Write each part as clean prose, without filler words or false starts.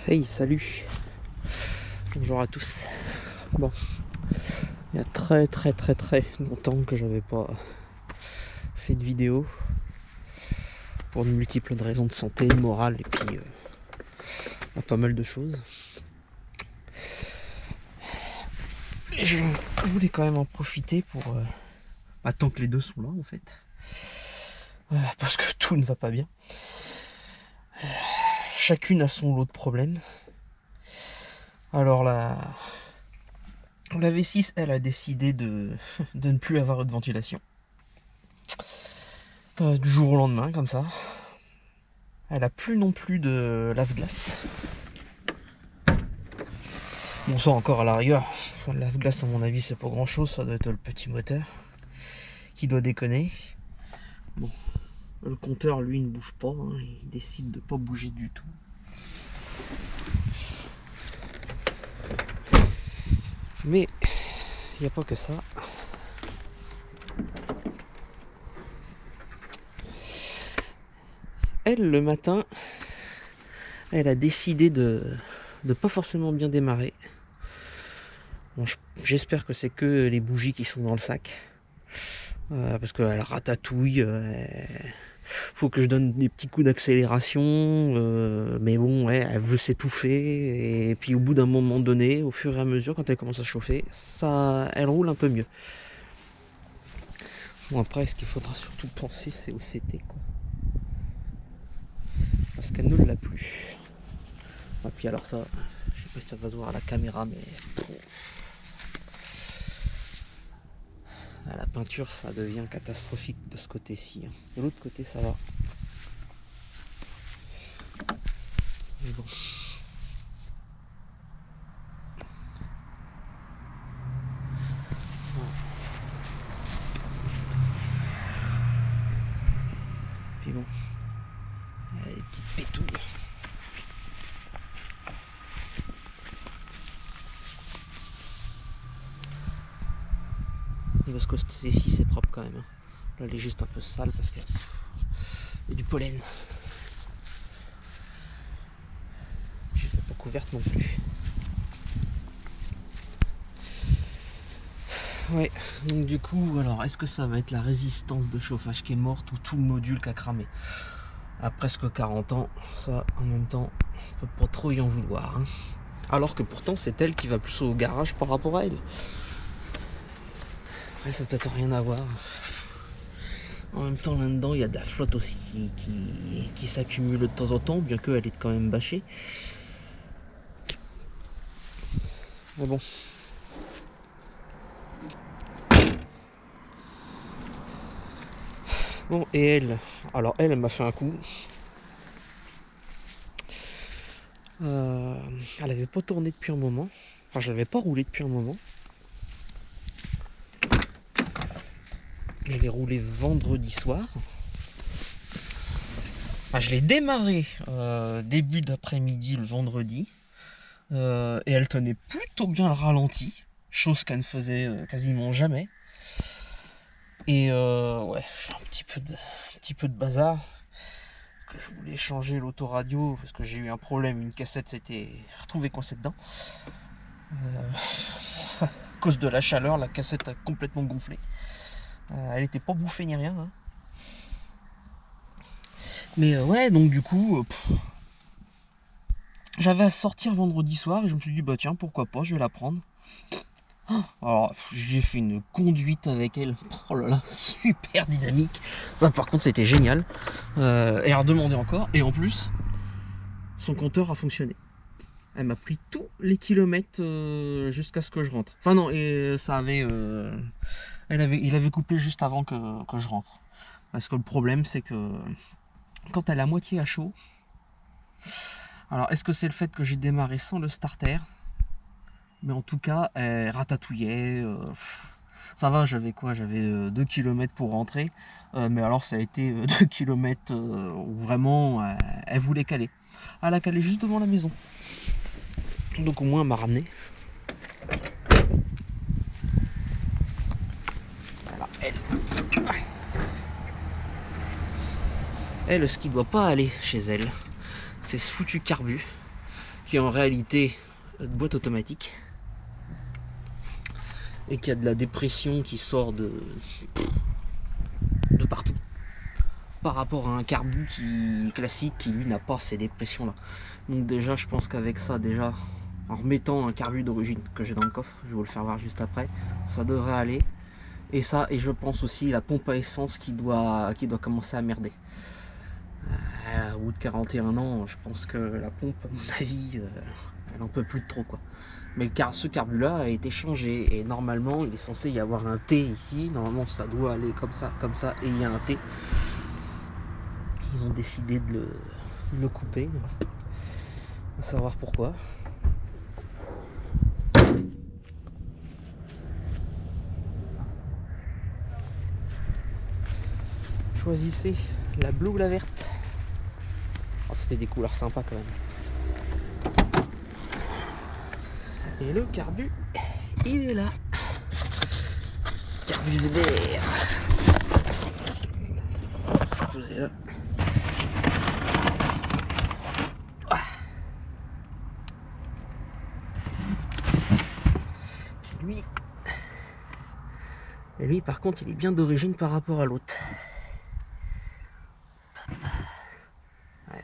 Hey, salut. Bonjour à tous. Bon, il y a très longtemps que j'avais pas fait de vidéo pour de multiples raisons de santé, morale et puis pas mal de choses. Et je voulais quand même en profiter pour tant que les deux sont là en fait, parce que tout ne va pas bien. Chacune a son lot de problèmes. Alors la V6, elle a décidé de ne plus avoir de ventilation. Du jour au lendemain, comme ça. Elle a plus non plus de lave-glace. Bon, ça encore à la rigueur. Le lave-glace, à mon avis, c'est pas grand chose. Ça doit être le petit moteur qui doit déconner. Bon, le compteur, lui, ne bouge pas. Hein. Il décide de pas bouger du tout. Mais il n'y a pas que ça. Elle, le matin, elle a décidé de pas forcément bien démarrer. Bon, j'espère que c'est que les bougies qui sont dans le sac. Parce qu'elle ratatouille. Faut que je donne des petits coups d'accélération. Mais bon, ouais, elle veut s'étouffer. Et puis au bout d'un moment donné, au fur et à mesure, quand elle commence à chauffer, elle roule un peu mieux. Bon, après, ce qu'il faudra surtout penser, c'est au CT, quoi. Parce qu'elle ne l'a plus. Et puis alors ça, je sais pas si ça va se voir à la caméra, mais à la peinture, ça devient catastrophique de ce côté-ci. De l'autre côté, ça va. Mais bon. Puis bon, elle a des petites pétouilles. Et parce que ici c'est propre quand même. Là elle est juste un peu sale parce qu'il y a du pollen. Je l'ai pas couverte non plus. Ouais, donc du coup, alors est-ce que ça va être la résistance de chauffage qui est morte ou tout le module qui a cramé? À presque 40 ans, ça en même temps, on peut pas trop y en vouloir. Hein. Alors que pourtant c'est elle qui va plus au garage par rapport à elle. Après ça n'a peut-être rien à voir. En même temps là-dedans il y a de la flotte aussi qui s'accumule de temps en temps, bien qu'elle est quand même bâchée. Mais bon. Bon, et elle, alors elle m'a fait un coup. Elle avait pas tourné depuis un moment. Enfin, je l'avais pas roulé depuis un moment. Je l'ai roulé vendredi soir. Enfin, je l'ai démarré début d'après-midi le vendredi. Et elle tenait plutôt bien le ralenti. Chose qu'elle ne faisait quasiment jamais. Et ouais, un petit peu de bazar. Parce que je voulais changer l'autoradio parce que j'ai eu un problème. Une cassette s'était retrouvée coincée dedans. À cause de la chaleur, la cassette a complètement gonflé. Elle était pas bouffée ni rien. Hein. Mais ouais, donc du coup, j'avais à sortir vendredi soir et je me suis dit, bah tiens, pourquoi pas, je vais la prendre. Alors, j'ai fait une conduite avec elle. Oh là là, super dynamique. Ça, par contre, c'était génial. Et elle redemandait encore. Et en plus, son compteur a fonctionné. Elle m'a pris tous les kilomètres jusqu'à ce que je rentre. Enfin non, et ça avait, il avait coupé juste avant que je rentre. Parce que le problème, c'est que quand elle est à moitié à chaud, alors est-ce que c'est le fait que j'ai démarré sans le starter? Mais en tout cas, elle ratatouillait. Ça va, j'avais quoi? J'avais 2 km pour rentrer. Mais alors ça a été 2 km où vraiment elle voulait caler. Elle a calé juste devant la maison. Donc au moins elle m'a ramené. Alors elle, ce qui doit pas aller chez elle, c'est ce foutu carbu qui est en réalité de boîte automatique et qui a de la dépression qui sort de partout par rapport à un carbu classique qui lui n'a pas ces dépressions là. Donc déjà je pense qu'avec ça, déjà en remettant un carbu d'origine que j'ai dans le coffre, je vais vous le faire voir juste après, ça devrait aller. Et ça, et je pense aussi la pompe à essence qui doit commencer à merder. Au bout de 41 ans, je pense que la pompe, à mon avis, elle en peut plus de trop quoi. Mais ce carbu là a été changé et normalement il est censé y avoir un T ici, normalement ça doit aller comme ça et il y a un T. Ils ont décidé de le couper, à savoir pourquoi. Choisissez la bleue ou la verte. Oh, c'était des couleurs sympas quand même. Et le carbu, il est là. Carbu de verre. Posez là. Lui, par contre, il est bien d'origine par rapport à l'autre. Ouais,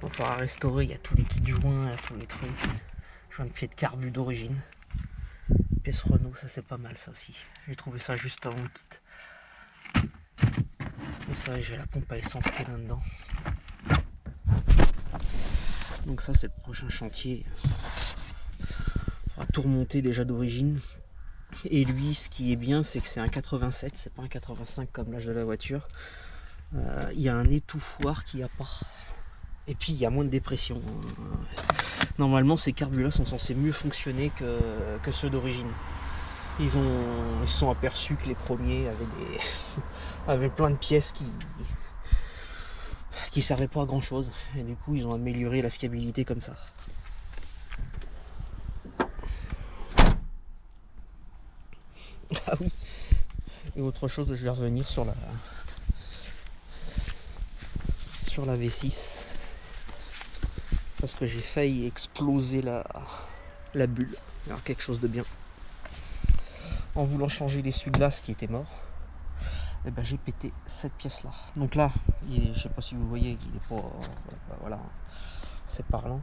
on pourra restaurer, il y a tous les kits joints, il y a tous les trucs. Joint de pied de carbu d'origine. Pièce Renault, ça c'est pas mal ça aussi. J'ai trouvé ça juste avant le kit. Et ça, j'ai la pompe à essence qui est là-dedans. Donc ça c'est le prochain chantier. On va tout remonter déjà d'origine. Et lui, ce qui est bien, c'est que c'est un 87, c'est pas un 85 comme l'âge de la voiture. Il y a un étouffoir qu'il n'y a pas. Et puis il y a moins de dépression. Normalement ces carbus là sont censés mieux fonctionner que ceux d'origine. Ils se sont aperçus que les premiers avaient plein de pièces qui servaient pas à grand chose. Et du coup ils ont amélioré la fiabilité comme ça. Ah oui. Et autre chose, je vais revenir sur la V6. Parce que j'ai failli exploser la bulle. Alors quelque chose de bien. En voulant changer l'essuie-glace qui était mort, et ben j'ai pété cette pièce là. Donc là, je sais pas si vous voyez, il est pas. Voilà, c'est parlant.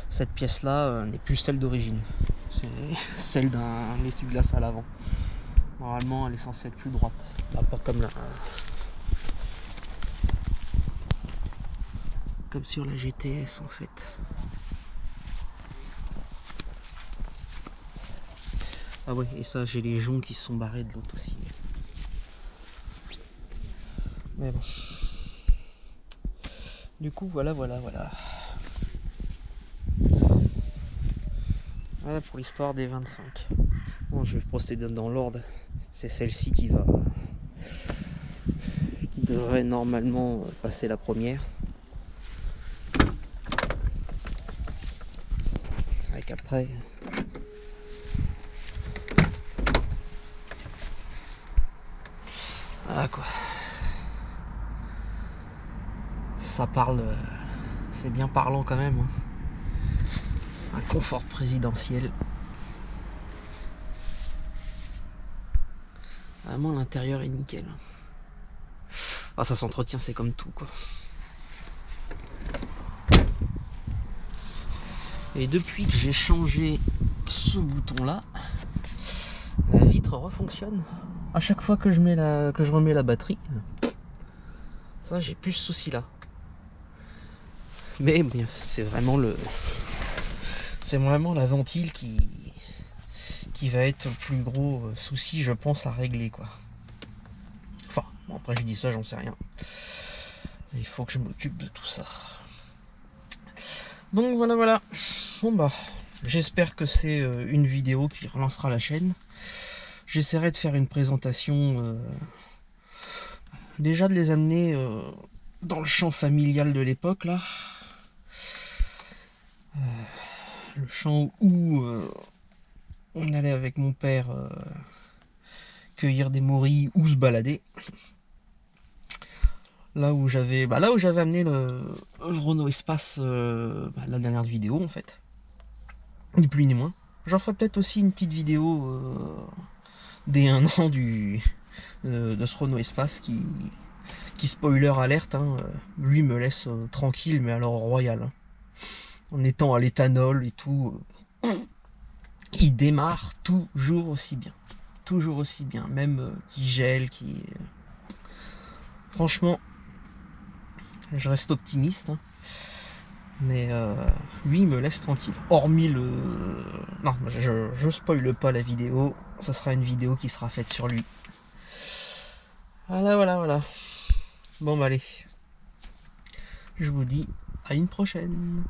Cette pièce là n'est plus celle d'origine. C'est celle d'un essuie-glace à l'avant. Normalement elle est censée être plus droite. Là, pas comme là. Comme sur la GTS en fait. Ah ouais, et ça j'ai les joncs qui se sont barrés de l'autre aussi. Mais bon. Du coup voilà. Voilà pour l'histoire des 25. Bon, je vais procéder dans l'ordre. C'est celle-ci qui devrait normalement passer la première. C'est vrai qu'après voilà quoi. Ça parle, c'est bien parlant quand même. Un confort présidentiel. Vraiment l'intérieur est nickel. Ah, ça s'entretient, c'est comme tout quoi. Et depuis que j'ai changé ce bouton là, la vitre refonctionne. À chaque fois que je remets la batterie, ça j'ai plus ce souci là. Mais c'est vraiment la ventile qui va être le plus gros souci, je pense, à régler quoi. Enfin, bon, après j'ai dit ça, j'en sais rien. Il faut que je m'occupe de tout ça. Donc voilà. Bon bah, j'espère que c'est une vidéo qui relancera la chaîne. J'essaierai de faire une présentation, déjà de les amener dans le champ familial de l'époque là. Le champ où on allait avec mon père cueillir des morilles ou se balader. Là où j'avais amené le Renault Espace la dernière vidéo en fait. Ni plus ni moins. J'en ferai peut-être aussi une petite vidéo dès 1 an de ce Renault Espace qui spoiler alerte, hein, lui me laisse tranquille, mais alors royal. Hein. En étant à l'éthanol et tout, il démarre toujours aussi bien. Toujours aussi bien. Même qui gèle, Franchement, je reste optimiste. Hein. Mais lui, il me laisse tranquille. Hormis le... Non, je spoile pas la vidéo. Ce sera une vidéo qui sera faite sur lui. Voilà. Bon, bah allez. Je vous dis à une prochaine.